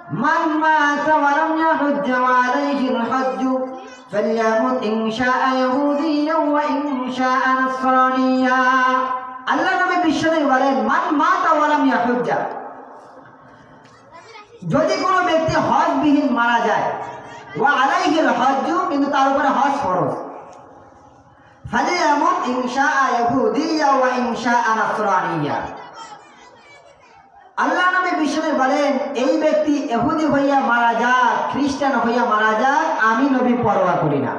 মান মাতা ওয়া লাম ইয়াহুজ্জ ওয়া আলাইহিল হজ্জ ফালইয়ামুত ইন শাআ ইয়াহুদিয়্যান ওয়া ইন শাআ নাসরানিয়্যা। আল্লাহ নবী বিশ্বনবী বলেন, মান মাতা ওয়া লাম ইয়াহুজ্জ, যদি কোনো ব্যক্তি হজবিহীন মারা যায়, ওয়া আলাইহিল হজ্জ, কিন্তু তার উপরে হজ ফরজ, ফালইয়ামুত ইন শাআ ইয়াহুদিয়্যান ওয়া ইন শাআ নাসরানিয়্যা। আল্লাহ নবী বিশ্বনবী বলেন, এই ব্যক্তি ইহুদি হইয়া মারা যাক, খ্রিস্টান হইয়া মারা যাক, আমি নবী পরোয়া করি না।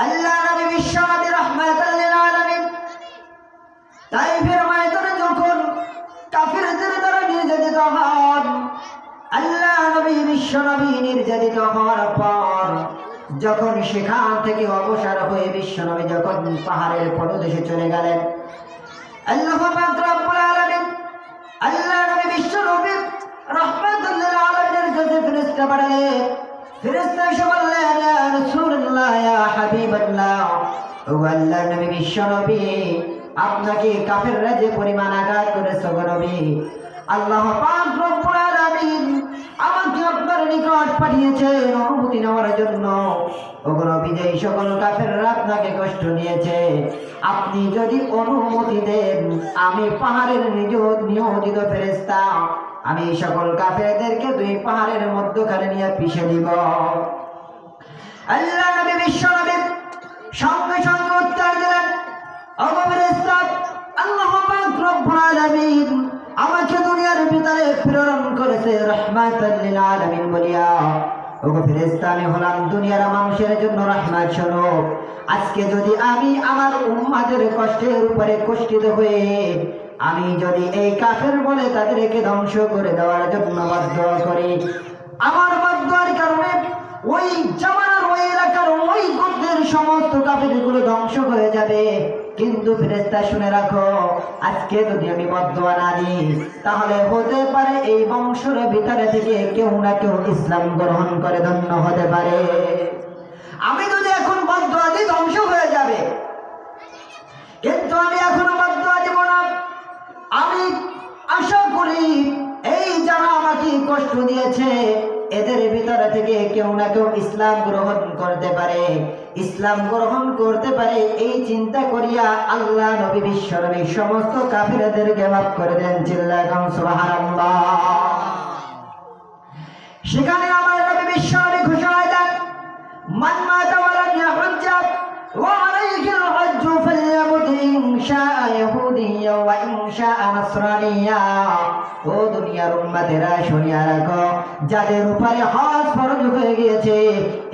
আল্লাহ নবী বিশ্বনবী রাহমাতাল লিল আলামিন তাইফের ময়দানে যখন কাফিরদের দ্বারা নির্যাতিত হন, আল্লাহ নবী বিশ্বনবী নির্যাতিত হওয়ার পর যখন সেখান থেকে অবসর হয়ে বিশ্বনবী যখন পাহাড়ের পদদেশে চলে গেলেন, আল্লাহ পাক রব্বুল আলামিন আল্লাহ নবী বিশ্বনবী রাহমাতুল লিল আলামিনের কাছে ফেরেশতা পাঠালেন। ফেরেশতা এসে বললেন, ইয়া রাসূলুল্লাহ, ইয়া হাবিবাল্লাহ, ও আল্লাহর নবী বিশ্বনবী, আপনাকে কাফেররা যে পরিমাণ আঘাত করেছে গো নবী, আল্লাহ পাক রব্বুল আলামিন আমাকে আপনার নিকট পাঠিয়েছেন অনুমতি নেওয়ার জন্য। ও গো নবী, যে সকল কাফেররা আপনাকে কষ্ট দিয়েছে, আপনি যদি অনুমতি দেন, আমি পাহাড়ের নিয়োজিত ফেরেশতা, আমি সকল কাফেরদেরকে দুই পাহাড়ের মধ্যখানে নিয়ে পিষে দিব। আল্লাহ নবী বিশ্বনবী সঙ্গে সঙ্গে উত্তর দিলেন, ওগো ফেরেশতা, আল্লাহ পাক রব্বুল আলামিন আমাকে দুনিয়ার ভিতরে প্রেরণ করেছে রাহমাতাল লিল আলামিন বলিয়া। ওগো ফেরেশতা, আমি হলাম দুনিয়ার মানুষের জন্য রাহমাত স্বরূপ। আজকে যদি আমি আমার উম্মতের কষ্টের উপরে কষ্টিত হয়ে আমি যদি এই কাফের বলে তাদেরকে ধ্বংস করে দেওয়ার জন্য বাধ্য করি, আমার বাধ্যার কারণে ওই জামানার ওই এলাকার ওই গোত্রের সমস্ত কাফেরগুলো ধ্বংস হয়ে যাবে। কিন্তু ফেরেশতা শুনে রাখো, আজকে যদি আমি বদদোয়া না দিই, তাহলে হতে পারে এই বংশের ভিতরে থেকে কেউ না কেউ ইসলাম গ্রহণ করে ধন্য হতে পারে। আমি যদি এখন বদদোয়া দিই, ধ্বংস হয়ে যাবে, কিন্তু আমি এখনো বদদোয়া দিব না। আমি আশা করি এই যারা আমাকে কষ্ট দিয়েছে, এদের ভিতরে থেকে কেউ না কেউ ইসলাম গ্রহণ করতে পারে, ইসলাম গ্রহণ করতে পারে। এই চিন্তা করিয়া আল্লাহ নবী বিশ্বনবী সমস্ত কাফিরদেরকে মাফ করে দেন। চিল্লায় কাম সুবহানাল্লাহ। সেখানে আমার নবী বিশ্বনবী ঘোষণা দেন, মান মাতা ওয়া লাম ইয়াহুজ্জ ওয়া আলাইহিল হজ্জ ফালইয়ামুত ইন শাআ ইয়াহুদিয়্যা ওয়া ইন শাআ নাসরানিয়্যা। ও দুনিয়ার উম্মতেরা, শুনিয়া রাখো, যাদের উপরে হজ ফরজ হয়ে গিয়েছে,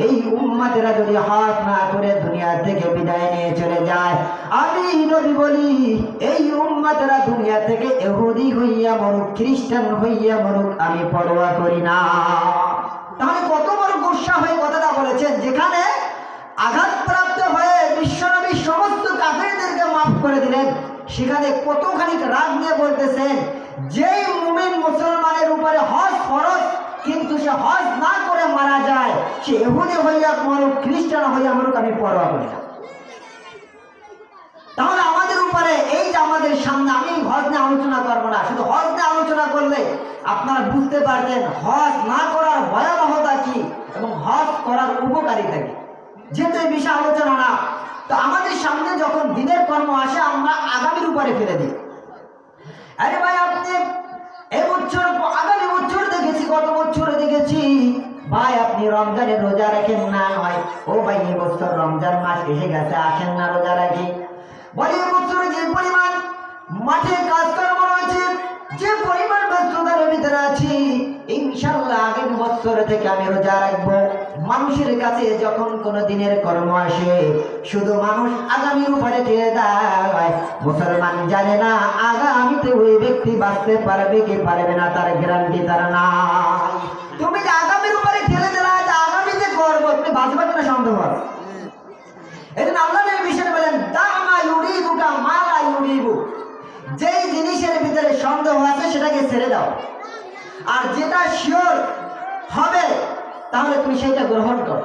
এই উম্মতেরা যদি হজ না করে দুনিয়া থেকে বিদায় নিয়ে চলে যায়, আমি নবী বলি, এই উম্মতেরা দুনিয়া থেকে ইহুদি হইয়া মরুক, খ্রিস্টান হইয়া মরুক, আমি পরোয়া করি না। তাহলে কত বড় গুসা হয়ে কথাটা বলেছেন, যেখানে আঘাতপ্রাপ্ত হয়ে বিশ্বনবী সমস্ত কাফেরদেরকে মাফ করে দিলেন, সেখানে কতখানি রাগ নিয়ে বলতেছেন, যেই মুমিন মুসলমানের উপরে হজ ফরজ কিন্তু সে হজ না করে মারা যায়, সে ইহুদি হইয়া মরুক, খ্রিস্টান হইয়া মরুক, আমি পরোয়া করি না। তাহলে আমাদের উপরে এই যে আমাদের সামনে, আমি হজ নিয়ে আলোচনা করবো না, শুধু হজ নিয়ে আলোচনা করলে আপনারা বুঝতে পারতেন হজ না করার ভয়াবহতা কি এবং হজ করার উপকারিতা কি। যেহেতু এই বিষয়ে আলোচনা না, তো আমাদের সামনে যখন দিনের কর্ম আসে, আমরা আগামীর উপরে ফেলে দিই। আরে ভাই, আপনি এবছর আগামী বছর দেখেছি, গত বছর দেখেছি, ভাই আপনি রমজানের রোজা রাখেন না, হয় ও ভাই এবছর রমজান মাস এসে গেছে, আসেন না রোজা রাখি। বলি এবছর যে পরিমাণ মাঠে কাজকর্ম রয়েছে, যে পরিমাণ ব্যস্ততার ভিতরে আছি, ইনশাআল্লাহ আগামী বছর থেকে আমি রোজা রাখবো। মানুষের কাছে যখন কোনো দিনের কর্ম আসে, শুধু মানুষ আগামীর উপরে ঠেলে দেয়, মুসলমান জানে না আগামীতে ওই ব্যক্তি বাঁচতে পারবে কি পারবে না, তার গ্যারান্টি তার নাই। তুমি যে আগামীর উপরে ঠেলে দিলা, যে আগামীতে করবো, তুমি বাঁচবে কিনা সন্দেহ আছে। এই জন্য আল্লাহ নবী বিষয় বলেন, দামা ইউরিবুকা মা লা ইউরিবু, যেই জিনিসের ভিতরে সন্দেহ আছে সেটাকে ছেড়ে দাও, আর যেটা শিওর হবে তাহলে তুমি সেটা গ্রহণ করো।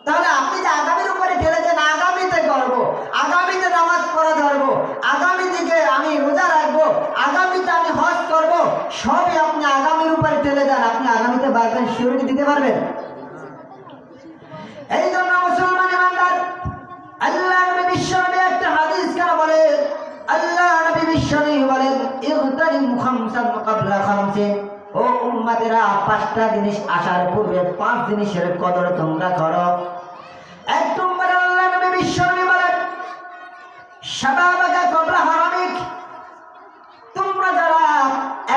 তাহলে আপনি যে আগামীর উপরে ঠেলে দেন, আগামীতে করবো, আগামীতে নামাজ পড়া ধরবো, আগামী থেকে আমি রোজা রাখবো, আগামীতে আমি হজ করবো, সবই আপনি আগামীর উপরে আপনি আগামীতে বাঁচবেন, সিউরিটি দিতে পারবেন? এই জন্য মুসলমান ইমানদার, আল্লাহ নবী বিশ্বনবী একটা হাদিস কেন বলেন? আল্লাহ নবী বিশ্বনবী বলেন, ইগতানিম খামসান ক্বাবলা খামসিন, ও উম্মতেরা, পাঁচটা জিনিস আসার পূর্বে পাঁচ জিনিসের কদর তোমরা করো। এক নম্বরে আল্লাহ নবী বিশ্বনবী বলেন, শাবাবাকা ক্বাবলা হারামিক, তোমরা যারা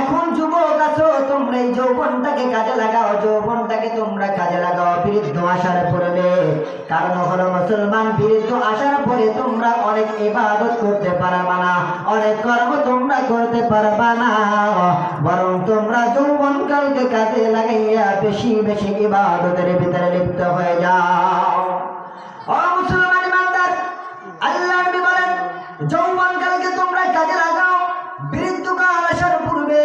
এখন যুবক আছো, তোমরা এই যৌবনটাকে কাজে লাগাও, যৌবনটাকে তোমরা কাজে লাগাও বৃদ্ধ আসার পূর্বে। কারণ হলো মুসলমান, বৃদ্ধ আসার পরে তোমরা অনেক ইবাদত করতে পারবা না, অনেক কর্ম তোমরা করতে পারবা না, বরং তোমরা যৌবনকালকে কাজে লাগাইয়া বেশি বেশি ইবাদতের ভিতরে লিপ্ত হয়ে যাও। ও মুসলমান ইমানদার, আল্লাহ নবী বলেন, যৌবনকালকে তোমরা কাজে লাগাও বৃদ্ধকাল আসার পূর্বে।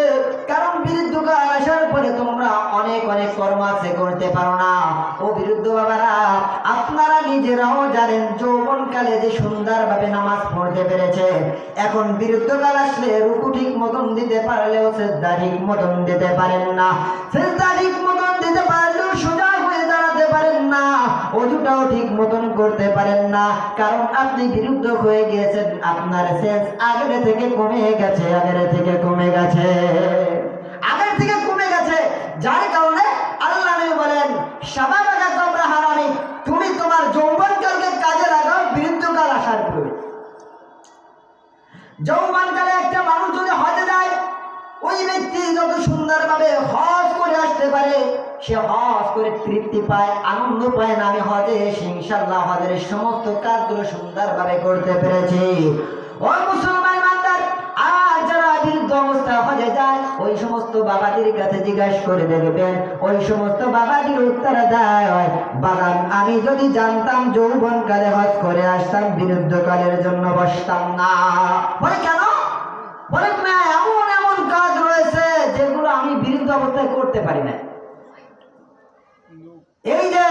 কারণ বৃদ্ধকাল আসার পরে তোমরা অনেক অনেক কর্ম আছে করতে পারো না। ও বৃদ্ধ বাবারা, আপনারা নিজেরাও জানেন যৌবনকালে যে সুন্দরভাবে নামাজ পড়তে পেরেছে, এখন বৃদ্ধকাল আসলে রুকু ঠিক মতন দিতে পারলেও সিজদা ঠিক মতন দিতে পারেন না, সিজদা ঠিক মতন দিতে পারলেও সোজা হয়ে দাঁড়াতে পারেন না, ওযুটাও ঠিক মতন করতে পারেন না। কারণ আপনি বিরুদ্ধ হয়ে গিয়েছেন, আপনার সেন্স আগের থেকে কমে গেছে, আগের থেকে কমে গেছে, আগের থেকে কমে গেছে। যার কারণে আল্লাহ নবী বলেন, শাবাবাকা ক্বাবলা হারামিক, তুমি তোমার যৌবনকালকে কাজে লাগাও বৃদ্ধকাল আসার পূর্বে। যৌবনকালে একটা মানুষ যদি হজে যায়, ওই ব্যক্তি যত সুন্দরভাবে হজ করে আসতে পারে, সে হজ করে তৃপ্তি পায়, আনন্দ পায় না, আমি হজে এসে ইনশাআল্লাহ হজের সমস্ত কাজগুলো সুন্দরভাবে করতে পেরেছি। ও মুসলমান ইমানদার, আর যারা বৃদ্ধ অবস্থায় হজে যায়, ওই সমস্ত বাবাজির কাছে জিজ্ঞাসা করে দেখবেন, ওই সমস্ত বাবাজির উত্তর দেয়, বাগান আমি যদি জানতাম যৌবনকালে হজ করে আসতাম, বৃদ্ধকালের জন্য বসতাম না। বলে কেন? বলে না, এমন এমন কাজ রয়েছে যেগুলো আমি বৃদ্ধ অবস্থায় করতে পারি না। এই যে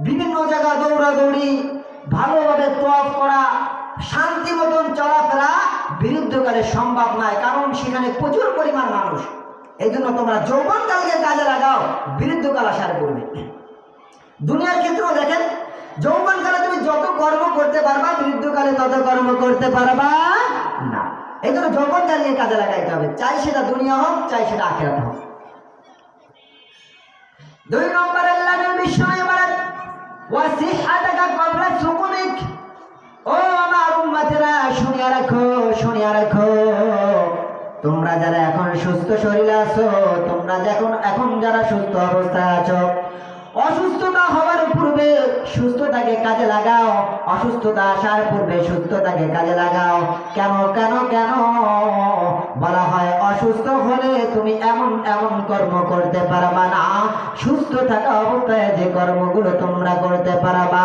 বিভিন্ন জায়গা দৌড়াদৌড়ি, ভালোভাবে তওয়াফ করা, শান্তি মতন চলাফেরা বৃদ্ধকালে সম্ভব নয়, কারণ সেখানে প্রচুর পরিমাণ মানুষ। এই জন্য তোমরা যৌবনকালকে কাজে লাগাও বৃদ্ধকাল আসার পূর্বে। দুনিয়ার ক্ষেত্রেও দেখেন, যৌবনকালে তুমি যত কর্ম করতে পারবা, বৃদ্ধকালে তত কর্ম করতে পারবা না। এই জন্য যৌবনকালকে কাজে লাগাইতে হবে, চাই সেটা দুনিয়া হোক, চাই সেটা আখিরাত হোক। দুই নম্বর আল্লাহ নবী বিশ্বনবী বলেন, ওয়াসিহাতাকা ক্বাবলা সুকুমিক, ও আমার উম্মতেরা, শুনিয়া রাখো, শুনিয়া রাখো, তোমরা যারা এখন সুস্থ শরীরে আছো, তোমরা এখন যারা সুস্থ অবস্থায় আছো, অসুস্থতা হওয়ার পূর্বে সুস্থতাকে কাজে লাগাও, অসুস্থতা আসার পূর্বে সুস্থতাকে কাজে লাগাও। কেন কেন কেন বলা হয়? অসুস্থ হলে তুমি এমন এমন কর্ম করতে পারবা না, সুস্থ থাকা অবস্থায় যে কর্মগুলো তোমরা করতে পারবা।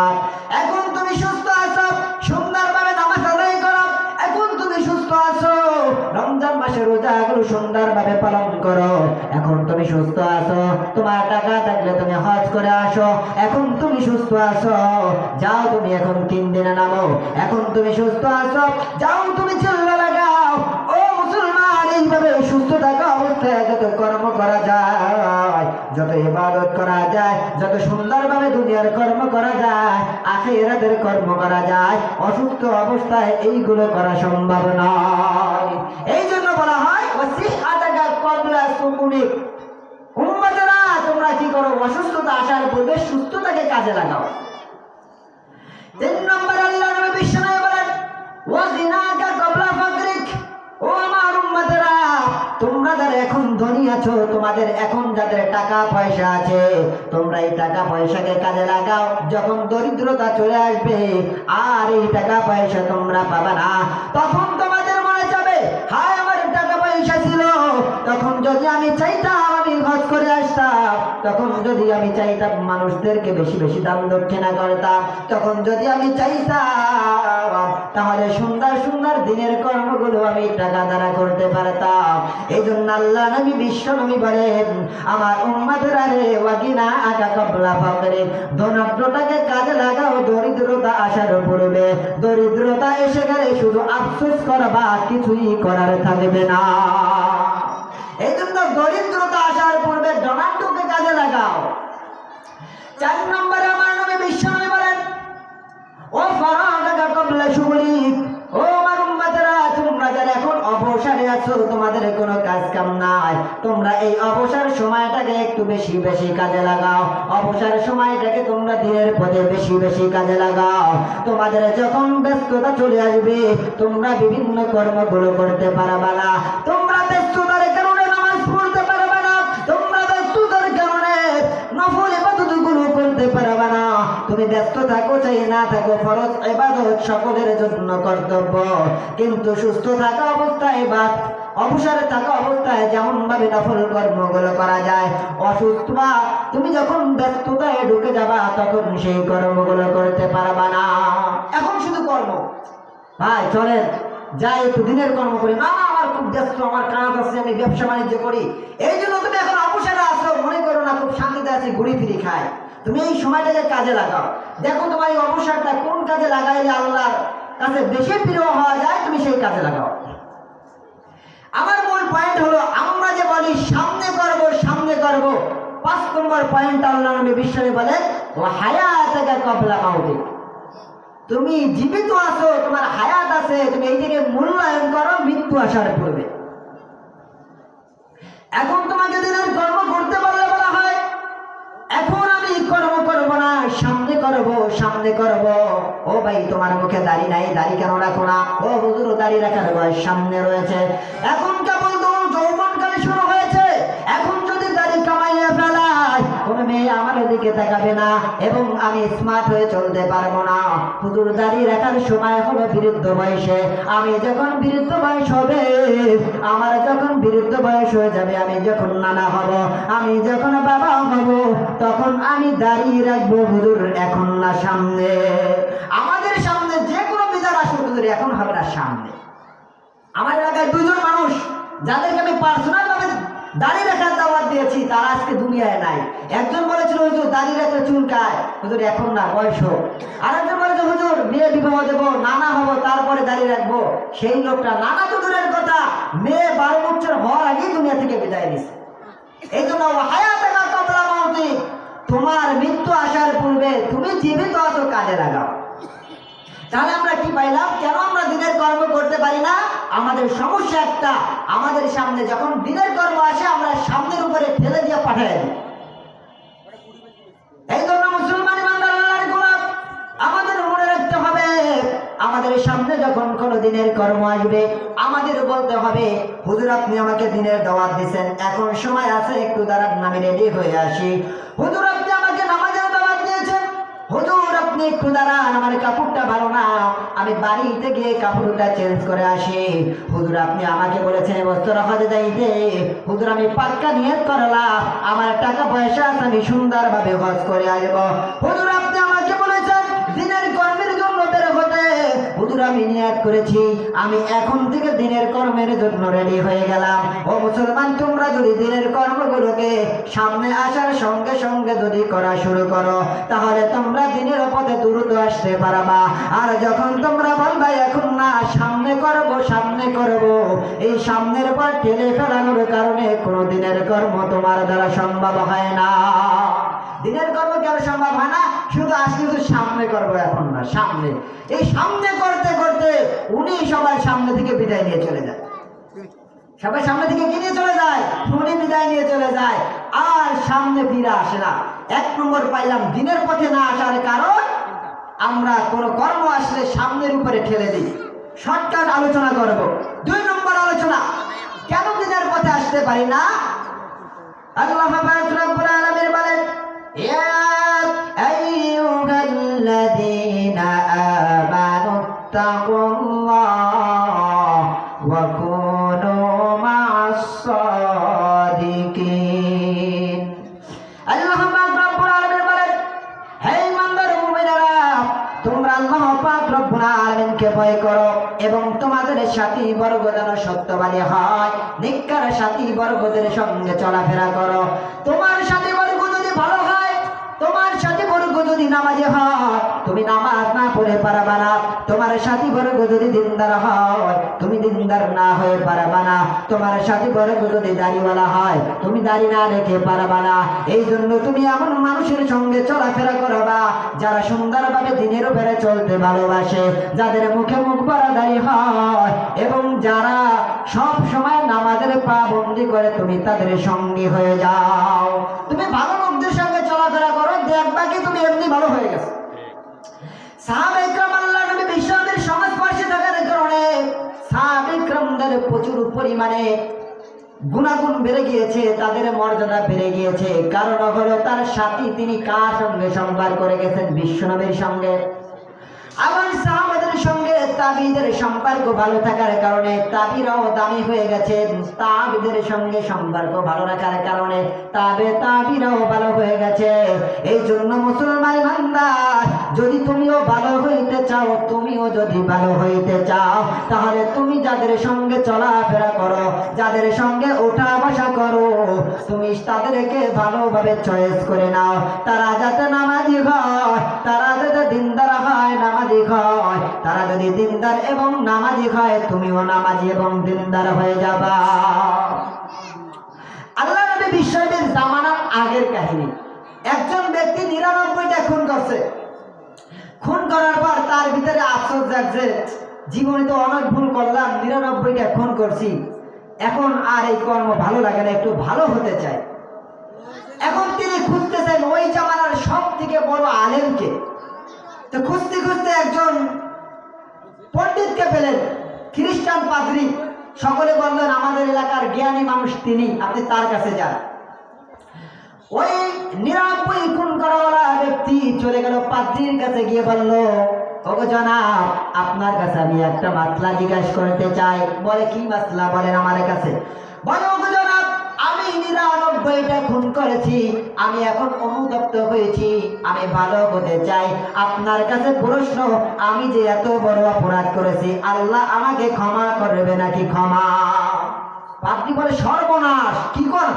এখন তুমি সুস্থ আছো, সুন্দরভাবে নামাজ আদায় করো। এখন তুমি সুস্থ আছো, রমজান মাসে রোজাগুলো সুন্দরভাবে পালন করো। এখন তুমি সুস্থ আছো, তোমার টাকা থাকলে তুমি হজ করে আসো। এখন তুমি সুস্থ আছো, যাও তুমি এখন 3 দিনে নামো। এখন তুমি সুস্থ আছো, যাও তুমি চিল্লা লাগাও। ও মুসলমান, এইভাবে সুস্থ থাকা অবস্থায় যত কর্ম করা যায়, যত ইবাদত করা যায়, যত সুন্দরভাবে দুনিয়ার কর্ম করা যায়, আখিরাতের কর্ম করা যায়, অসুস্থ অবস্থায় এইগুলো করা সম্ভব নয়। এই জন্য বলা হয়, ওয়াসিহাতাকা ক্বাবলা সুকুমিক, উম্মতেরা তোমরা কি করো? অসুস্থতা আসার পূর্বে সুস্থতাকে কাজে লাগাও। 3 নম্বর আল্লাহ নবী বিশ্বনবী বলেন, ওয়াজিনাকা ক্বাবলা ফাকরিক, ও আমার উম্মতেরা, তোমরা যারা এখন ধনী আছো, তোমাদের এখন যাদের টাকা পয়সা আছে, তোমরা এই টাকা পয়সাকে কাজে লাগাও। যখন দরিদ্রতা চলে আসবে আর এই টাকা পয়সা তোমরা পাবে না, তখন তোমাদের মনে যাবে, হায় আমার টাকা পয়সা ছিল, তখন যদি আমি চাইতাম আমি হজ করে আসতাম, তখন যদি আমি চাইতাম মানুষদেরকে বেশি বেশি দান দক্ষিণা করতাম, তখন যদি আমি চাইতাম তাহলে সুন্দর সুন্দর দিনের কর্মগুলো আমি টাকা দ্বারা করতে পারতাম। এই জন্য আল্লাহ নবী বিশ্বনবী বলেন, আমার উম্মতেরা রে, ওয়াগিনাকা ক্বাবলা ফাকরিক, ধনাঢ্যটাকে কাজে লাগাও দরিদ্রতা আসার পূর্বে। দরিদ্রতা এসে গেলে শুধু আফসোস করবা, কিছুই করার থাকবে না। এই জন্য দরিদ্রতা আসার পূর্বে সময়, তোমরা এই অবসর সময়টাকে একটু বেশি বেশি কাজে লাগাও। অবসর সময়টাকে তোমরা দিনের পথে বেশি বেশি কাজে লাগাও। তোমাদের যখন ব্যস্ততা চলে আসবে, তোমরা বিভিন্ন কর্মগুলো করতে পারবে না। তোমরা ব্যস্ততার কারণে নামাজ পড়তে পারবে না। তোমরা ব্যস্ততার কারণে নফল ইবাদতগুলো করতে পারবে না। তুমি ব্যস্ত থাকো চাই না থাকো, ফরজ ইবাদত সকলের জন্য কর্তব্য। কিন্তু সুস্থ থাকা অবস্থায় বা অবসরে থাকা অবস্থায় যেমন ভাবে নফল কর্মগুলো করা যায়, অসুস্থ বা তুমি যখন ব্যস্ততায় ঢুকে যাবা তখন সেই কর্মগুলো করতে পারবা না। এখন শুধু কর্ম, ভাই চলেন যাই একটু দিনের কর্ম করি। না না, আমার খুব ব্যস্ত, আমার কাজ আছে, আমি ব্যবসা বাণিজ্য করি। এই জন্য তুমি এখন অবসরে আসো, মনে করো না খুব শান্তিতে আছি, ঘুরি ফিরি খাই। তুমি এই সময়টাকে কাজে লাগাও। দেখো তোমার এই অবসরটা কোন কাজে লাগাইলে আল্লাহর কাছে বেশি প্রিয় হওয়া যায়, তুমি সেই কাজে লাগাও। আমার মূল পয়েন্ট হলো, আমরা যে বলি সামনে করব সামনে করব, 5 নম্বর পয়েন্ট আল্লাহ নবী বিশ্বরে বলেন ওয়া হায়াতাকা ক্বাবলা মাউতিক। তুমি জীবিত আছো, তোমার হায়াত আছে, তুমি এইটাকে মূল্যায়ন করো মৃত্যু আসার পূর্বে। এখন তোমাকে দিনের কর্ম করতে পারলে বলা হয় এখন আমি কর্ম করব না, সামনে করব সামনে করব। ও ভাই তোমার মুখে দাড়ি নাই, দাড়ি কেন রাখো না? ও হুজুর দাড়ি রাখার বয়স সামনে রয়েছে, এখন কেবল তো যৌবনকালে শুরু হয়েছে। এখন যদি দাড়ি কামাইয়া ফেলাই, কোন মেয়ে আমার দিকে তাকাবে না এবং আমি স্মার্ট হয়ে চলতে পারবো না। হুজুর দাড়ি রাখার সময় হলো বৃদ্ধ বয়সে। আমি যখন বৃদ্ধ বয়স হবে, আমার যখন বৃদ্ধ বয়স হয়ে যাবে, আমি যখন নানা হব, আমি যখন বাবা হব, তখন আমি দাঁড়িয়ে রাখবো হুজুর এখন না সামনে। আমাদের সামনে যে কোনো বিধান আসুক হুজুর এখন হবে না সামনে। আমার এলাকায় 2 জন মানুষ যাদেরকে আমি পার্সোনাল ভাবে দাঁড়িয়ে রাখার দাওয়াত দিয়েছি, তারা আজকে দুনিয়ায় নাই। একজন বলেছিল হুজুর দাঁড়িয়ে রাখলে চুলকায়, হুজুর এখন না বয়স হোক। আরেকজন বলেছে হুজুর মেয়ে বিবাহ দেবো, নানা হবো, তারপরে দাঁড়িয়ে রাখবো। সেই লোকটা নানা তো দূরের কথা, মেয়ে 12 বছর হওয়ার আগেই দুনিয়া থেকে বিদায় দিচ্ছে। এই জন্য হায়াতাকা ক্বাবলা মাউতিক, তোমার মৃত্যু আসার পূর্বে তুমি জীবিত আছো, কাজে লাগাও। তাহলে আমরা কি পাইলাম? কেন আমরা দিনের কর্ম করতে পারি না? আমাদের সমস্যা একটা, আমাদের সামনে যখন দিনের কর্ম আসে আমরা সামনের উপরে ঠেলে দিয়ে পাঠিয়ে দিই। এই জন্য মুসলমান ইমানদার আল্লাহর গোলাম, আমাদের মনে রাখতে হবে আমাদের সামনে যখন কোনো দিনের কর্ম আসবে, আমাদের বলতে হবে হুজুর আপনি আমাকে দিনের দাওয়াত দিয়েছেন, এখন সময় আছে একটু দাঁড়ান আমি রেডি হয়ে আসি। হুজুর আপনি আমাকে নামাজের দাওয়াত দিয়েছেন, হুজুর আপনি একটু দাঁড়ান আমার কাপড়টা ভালো না, আমি বাড়িতে গিয়ে কাপড়টা চেঞ্জ করে আসি। হুজুর আপনি আমাকে বলেছেন বস্ত্র হজে যাইতে, হুজুর আমি পাক্কা নিয়ত করলাম, আমার টাকা পয়সা আছে, আমি সুন্দরভাবে হজ করে আসবো। হুজুর আপনি আমাকে বলেছেন দিনের কর্মের জন্য বের হতে, হুজুর আমি নিয়ত করেছি, আমি এখন থেকে দিনের কর্মের জন্য রেডি হয়ে গেলাম। ও মুসলমান, তোমরা যদি দিনের কর্মগুলোকে সামনে আসার সঙ্গে সঙ্গে যদি করা শুরু করো, তাহলে তোমরা দিনের পথে দ্রুত আসতে পারবা। আর যখন তোমরা বলবা এখন না সামনে করব সামনে করব, এই সামনের পর ঠেলে ফেলানোর কারণে কোনো দিনের কর্ম তোমার দ্বারা সম্ভব হয় না। দিনের কর্ম কেন সম্ভব হয় না? শুধু আজকে শুধু সামনে করবো, এখন না সামনে। এই সামনে করতে করতে উনি সবাই সামনে থেকে বিদায় নিয়ে চলে যায়। সবাই সামনে থেকে কি নিয়ে চলে যায়? উনি বিদায় নিয়ে চলে যায়, আর সামনে ফিরে আসে না। 1 নম্বর পাইলাম দিনের পথে না আসার কারণ, আমরা কোনো কর্ম আসলে সামনের উপরে ঠেলে দিই। শর্টকাট আলোচনা করব। 2 নম্বর আলোচনা, কেন দিনের পথে আসতে পারি না? আল্লাহ পাক রব্বুল আলামিন বলেন ইয়া আইয়ুহাল্লাযীনা আমানুত্তাকুল্লাহ ওয়া কুনু মা'আস সাদিকিন। আল্লাহ পাক রব্বুল আলামিন বলেন হে ইমানদার মুমিনেরা, তোমরা আল্লাহ পাক রব্বুল আলামিনকে ভয় করো এবং তোমাদের সাথী বর্গ যেন সত্যবাদী হয়, নেককার সাথী বর্গদের সঙ্গে চলাফেরা করো। তোমার সাথী বর্গ যদি ভালো হয়, তোমার সাথী বর্গ যদি নামাজি হয়, তুমি নামাজ না পড়ে পারবা না। তোমার সাথী বর্গ যদি দিনদার হয়, তুমি দিনদার না হয়ে পারবা না। তোমার সাথী বর্গ যদি দাড়িওয়ালা হয়, তুমি দাড়ি না রেখে পারবা না। এই জন্য তুমি এমন মানুষের সঙ্গে চলাফেরা করবা যারা সুন্দরভাবে দিনের উপরে চলতে ভালোবাসে, যাদের মুখে মুখ ভরা দাড়ি হয় এবং যারা সব সময় নামাজের পাবন্দি করে তুমি তাদের সঙ্গী হয়ে যাও। তুমি ভালো লোকদের সঙ্গে চলাফেরা করো, দেখবা কি তুমি এমনি ভালো হয়ে গেছো। সাহাবা ইকরাম আল্লাহর নবী বিশ্বনবীর সংস্পর্শে থাকার কারণে সাহাবা ইকরামদের প্রচুর পরিমাণে গুণাগুণ বেড়ে গিয়েছে, তাদের মর্যাদা বেড়ে গিয়েছে। কারণ হলো তার সাথী তিনি কার সঙ্গে সংবাদ করে গেছেন? বিশ্বনবীর সঙ্গে। আবার সাহাবাদের সঙ্গে তাবিদের সম্পর্ক ভালো থাকার কারণে তাবিরাও দামি হয়ে গেছে। তাবিদের সঙ্গে সম্পর্ক ভালো রাখার কারণে তাবিরাও ভালো হয়ে গেছে। এই জন্য মুসলমান বান্দার, যদি তুমিও ভালো হইতে চাও, তুমিও যদি ভালো হইতে চাও, তাহলে তুমি যাদের সঙ্গে চলাফেরা করো, যাদের সঙ্গে ওঠা বসা করো, তুমি তাদেরকে ভালোভাবে চয়েস করে নাও। তারা যাতে নামাজি হয়, তারা যাতে দিনদার হয়, নামাজি হয়। তারা যদি দিনদার এবং নামাজি হয়, তুমিও নামাজি এবং দিনদার হয়ে যাবা। আল্লাহ নবী বিশ্বনবীর জামানার আগের কাহিনী। একজন ব্যক্তি 99টা খুন করছে। খুন করার পর তার ভিতরে আফসোস জাগছে, জীবনে তো অনেক ভুল করলাম, 99টা খুন করছি, এখন আর এই কর্ম ভালো লাগে না, একটু ভালো হতে চাই। এখন তিনি খুঁজতেছেন ওই জামানার সব থেকে বড় আলেমকে। তো খুঁজতে খুঁজতে একজন পণ্ডিতকে পেলেন, খ্রিস্টান পাদ্রী। সকলে বললেন আমাদের এলাকার জ্ঞানী মানুষ তিনি, আপনি তার কাছে যান। ওই 99 খুন করাওয়ালা ব্যক্তি চলে গেল পাদ্রীর কাছে, গিয়ে বলল, ওগো জনাব, আপনার কাছে আমি একটা মাসলা জিজ্ঞাসা করতে চাই। বলে, কি মাসলা বলেন আমার কাছে। বলে, ওগো জনাব, আমি 99টা খুন করেছি, আমি এখন অনুতপ্ত হয়েছি, আমি ভালো হতে চাই। আপনার কাছে প্রশ্ন, আমি যে এত বড় অপরাধ করেছি, আল্লাহ আমাকে ক্ষমা করবে নাকি? ক্ষমা। আপনি বলে, সর্বনাশ, কি কর,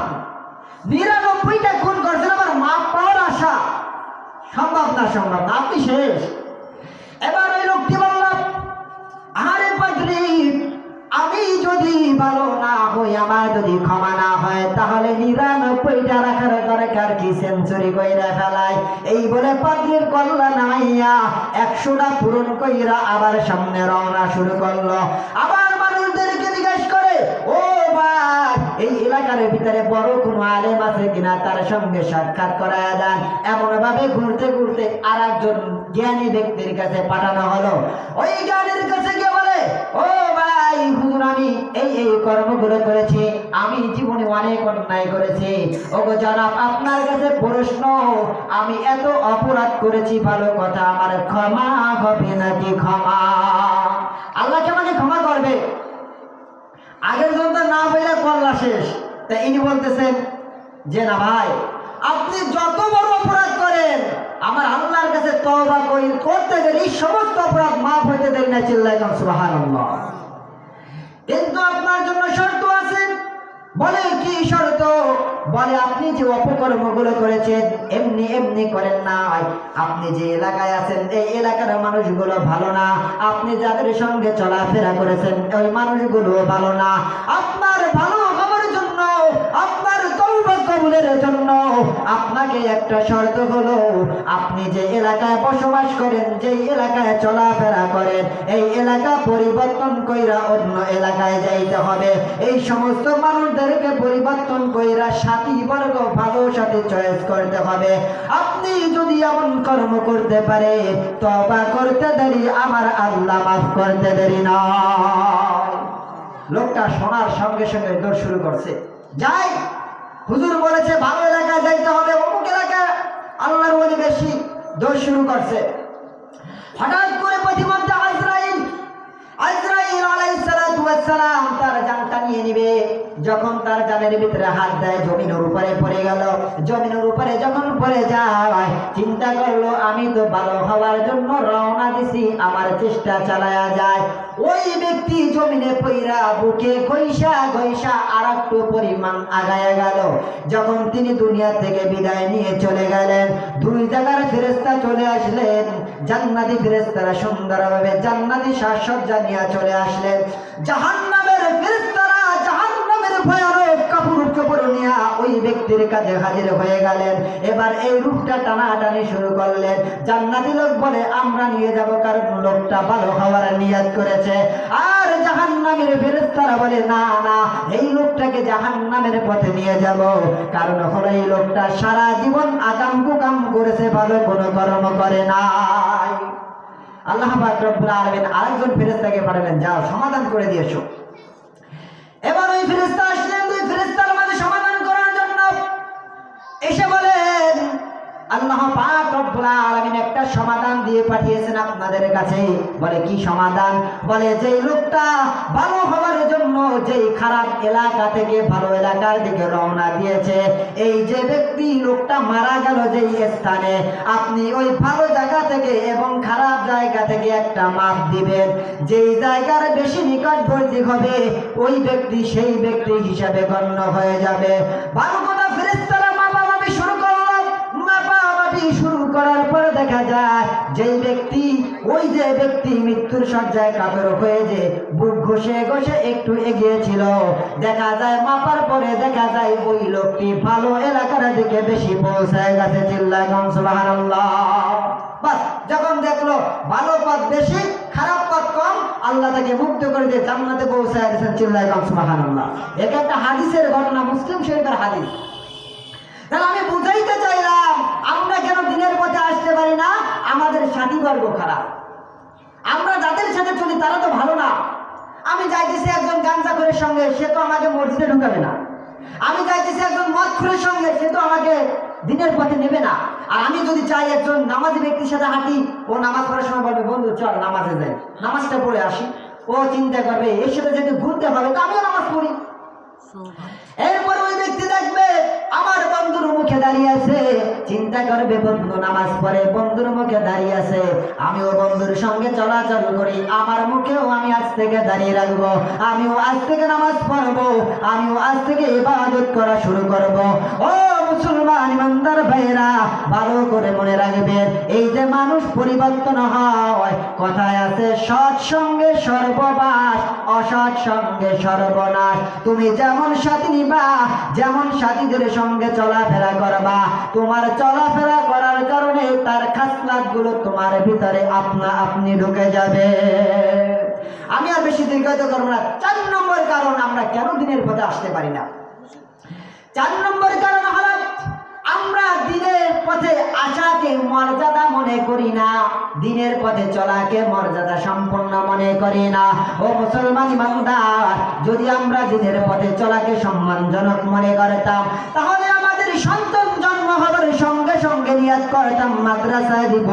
99টা খুন করছেন, আবার মাপ পাওয়ার আশা? সম্ভব না, সম্ভব না, আপনি শেষ। এবার ওই লোকটি বলল, আরে পাদ্রী, আমি যদি ভালো না হই, আমার যদি ক্ষমা না হয়, তাহলে 99টা রাখার দরকার কি, সেঞ্চুরি কইরা ফেলাই। এই বলে পাদ্রীর কল্লা নামাইয়া 100টা পূরণ কইরা আবার সামনে রওনা শুরু করলো। আবার মানুষদেরকে জিজ্ঞেস করে, ও ভাই, এই এলাকার ভিতরে বড় কোনো আলেম আছে কিনা, তার সঙ্গে সাক্ষাৎ করায়া দেন। এমন ভাবে ঘুরতে ঘুরতে আর একজন জ্ঞানী ব্যক্তির কাছে পাঠানো হলো। ওই জ্ঞানীর কাছে গিয়ে বলে, ও ভাই হুজুর, আমি এই কর্মগুলো করেছি, আমি জীবনে অনেক অন্যায় করেছি। ওগো জনাব, আপনার কাছে প্রশ্ন, আমি এত অপরাধ করেছি, ভালো কথা, আমার ক্ষমা হবে নাকি? ক্ষমা। আল্লাহ কি আমাকে ক্ষমা করবে? আগের জন্য না বলে করলা শেষ। তাই ইনি বলতেছেন যে, না ভাই, আপনি যত বড় অপরাধ করেন, আমার আল্লাহর কাছে তওবা করতে দেরি, সমস্ত অপরাধ মাফ হইতে দেরি না। চিল্লায় সুবহানাল্লাহ। কিন্তু আপনার জন্য শর্ত আছে। বলে, কি শর্ত? বলে, আপনি যে অপকর্মগুলো করেছেন এমনি এমনি করেন নাই। আপনি যে এলাকায় আছেন, এই এলাকার মানুষগুলো ভালো না। আপনি যাদের সঙ্গে চলাফেরা করেছেন ওই মানুষগুলো ভালো না। আপনার ভালো হবার জন্য, আপনার তওবা কবুলের জন্য আপনাকে একটা শর্ত হলো, আপনি যে এলাকায় বসবাস করেন, যে এলাকায় চলাফেরা করেন, এই এলাকা পরিবর্তন কইরা অন্য এলাকায় যাইতে হবে। এই সমস্ত মানুষদেরকে পরিবর্তন কইরা সাথী বর্গ ভালো সাথে চয়েস করতে হবে। আপনি যদি এমন কর্ম করতে পারে, তওবা করতে দেরি, আমার আল্লাহ মাফ করতে দেরি নয়। লোকটা শোনার সঙ্গে সঙ্গে দৌড় শুরু করছে, যাই, হুজুর বলেছে ভালো এলাকায় যাইতে হবে, অমুক এলাকায় আল্লাহর ওলি বেশি। দৌড় শুরু করছে। হঠাৎ করে পথিমধ্যে আজরাইল আলাইহিস সালাতু ওয়াস সালাম তার জানটা নিয়ে নিবে। যখন তার জানের ভিতরে হাত দেয়, জমিনের উপরে পড়ে গেল। জমিনের উপরে যখন পড়ে যায়, চিন্তা করলো, আমি তো ভালো হওয়ার জন্য রওনা দিছি, আমার চেষ্টা চালায়া যায়। ওই ব্যক্তি জমিনে পইরা বুকে ঘইষা ঘইষা আর একটু পরিমাণ আগায়া গেল। যখন তিনি দুনিয়া থেকে বিদায় নিয়ে চলে গেলেন, দুই জায়গার ফেরেশতা চলে আসলেন। জান্নাতি ফেরেশতারা সুন্দরভাবে জান্নাতি সাজসজ্জা নিয়ে চলে আসলেন। জাহান্নামের ফেরেশতারা জাহান্নামের ভয়ানক কাপড় নিয়ে ওই ব্যক্তির কাছে হাজির হয়ে গেলেন। এবার এই রূপটা টানাটানি শুরু করলেন। জান্নাতি লোক বলে আমরা নিয়ে যাব, কারণ লোকটা ভালো হওয়ার নিয়ত করেছে। আর জাহান্নামের ফেরেশতারা বলে না না, এই লোকটাকে জাহান্নামের পথে নিয়ে যাব, কারণ হলো এই লোকটা সারা জীবন আকাম কুকাম করেছে, ভালো কোনো কর্ম করে নাই। আল্লাহ পাক রব্বুল আলামিন আরেকজন ফেরেশতাকে পাঠালেন, যাও সমাধান করে দিয়ে এসো। এবার ওই ফেরেশতা আসলেন, দুই ফেরেশতার মাঝে সমাধান করার জন্য। এসে বলেন, আল্লাহ পাক রব্বুল আলামিন একটা সমাধান দিয়ে পাঠিয়েছেন আপনাদের কাছে। বলে কি সমাধান? বলে যে লোকটা ভালো হওয়ার জন্য যেই খারাপ এলাকা থেকে ভালো এলাকার দিকে রওনা দিয়েছে, এই যে ব্যক্তি লোকটা মারা গেল যেই স্থানে, আপনি ওই ভালো জায়গা থেকে এবং খারাপ জায়গা থেকে একটা মাপ দিবেন। যেই জায়গার বেশি নিকটবর্তী হবে ওই ব্যক্তি সেই ব্যক্তি হিসাবে গণ্য হয়ে যাবে। ভালো কথা ফেরেশতারা মাপামাপি শুরু করল। শুরু করার পরে দেখা যায় যে ব্যক্তি মৃত্যুর শয্যায় কাতর হয়ে যে বুক ঘষে ঘষে একটু এগিয়েছিল, দেখা যায় মাপার পরে দেখা যায় ওই লোকটি ভালো এলাকার দিকে বেশি পৌঁছায় গেছে। চিল্লায় সুবহানাল্লাহ। বাস যখন দেখলো ভালো পথ বেশি খারাপ পথ কম, আল্লাহ তাকে মুক্ত করে দিয়ে জান্নাতে পৌঁছায় গেছেন। চিল্লায় সুবহানাল্লাহ। এটা একটা হাদিসের ঘটনা, মুসলিম শরীফের হাদিস। তাহলে আমি বুঝাইতে চাইলাম আমরা কেন দিনের পথে আসতে পারি না? আমাদের সাথীবর্গ খারাপ, আমরা যাদের সাথে চলি তারা তো ভালো না। আমি যাইতেছি একজন গাঞ্জাখোরের সঙ্গে, সে তো আমাকে মসজিদে ঢুকাবে না। আমি যাইতেছি একজন মদখোরের সঙ্গে, সে তো আমাকে দিনের পথে নেবে না। আর আমি যদি চাই একজন নামাজি ব্যক্তির সাথে হাঁটি, ও নামাজ পড়ার সময় বলবে বন্ধু চল নামাজে যাই, নামাজটা পড়ে আসি। ও চিন্তা করবে এর সাথে যদি ঘুরতে হবে তো আমিও নামাজ পড়ি। এরপর ওই ব্যক্তি দেখবে আমার বন্ধুর মুখে দাঁড়িয়ে আছে, চিন্তা করবে বন্ধু নামাজ পড়ে, বন্ধুর মুখে দাঁড়িয়ে আছে, আমিও বন্ধুর সঙ্গে চলাচল করি, আমার মুখেও আমি আজ থেকে দাঁড়িয়ে রাখবো, আমিও আজ থেকে নামাজ পড়বো, আমিও আজ থেকে ইবাদত করা শুরু করব। ও মুসলমান ইমানদার ভাইরা, ভালো করে মনে রাখবেন, এই যে মানুষ পরিবর্তন হয়, কথায় আছে সৎ সঙ্গে সর্ববাস, অসৎ সঙ্গে সর্বনাশ। তুমি যেমন সাথী নিবা, যেমন সাথীদের সঙ্গে চলাফেরা করবা, তোমার চলাফেরা করার কারণে তার খাসলাত গুলো তোমার ভিতরে আপনা আপনি ঢুকে যাবে। আমি আর বেশি দীর্ঘায়িত করবো না। 4 নম্বর কারণ আমরা কেন দিনের পথে আসতে পারি না। 4 নম্বর কারণ হলো আমরা দিনের পথে আসাকে মর্যাদা মনে করি না, দিনের পথে চলাকে মর্যাদা সম্পন্ন মনে করি না। ও মুসলমান ইমানদার, যদি আমরা দিনের পথে চলাকে সম্মানজনক মনে করতাম, তাহলে আমাদের সন্তান জন্ম হবার সঙ্গে সঙ্গে নিয়াত করতাম মাদ্রাসায় দিব,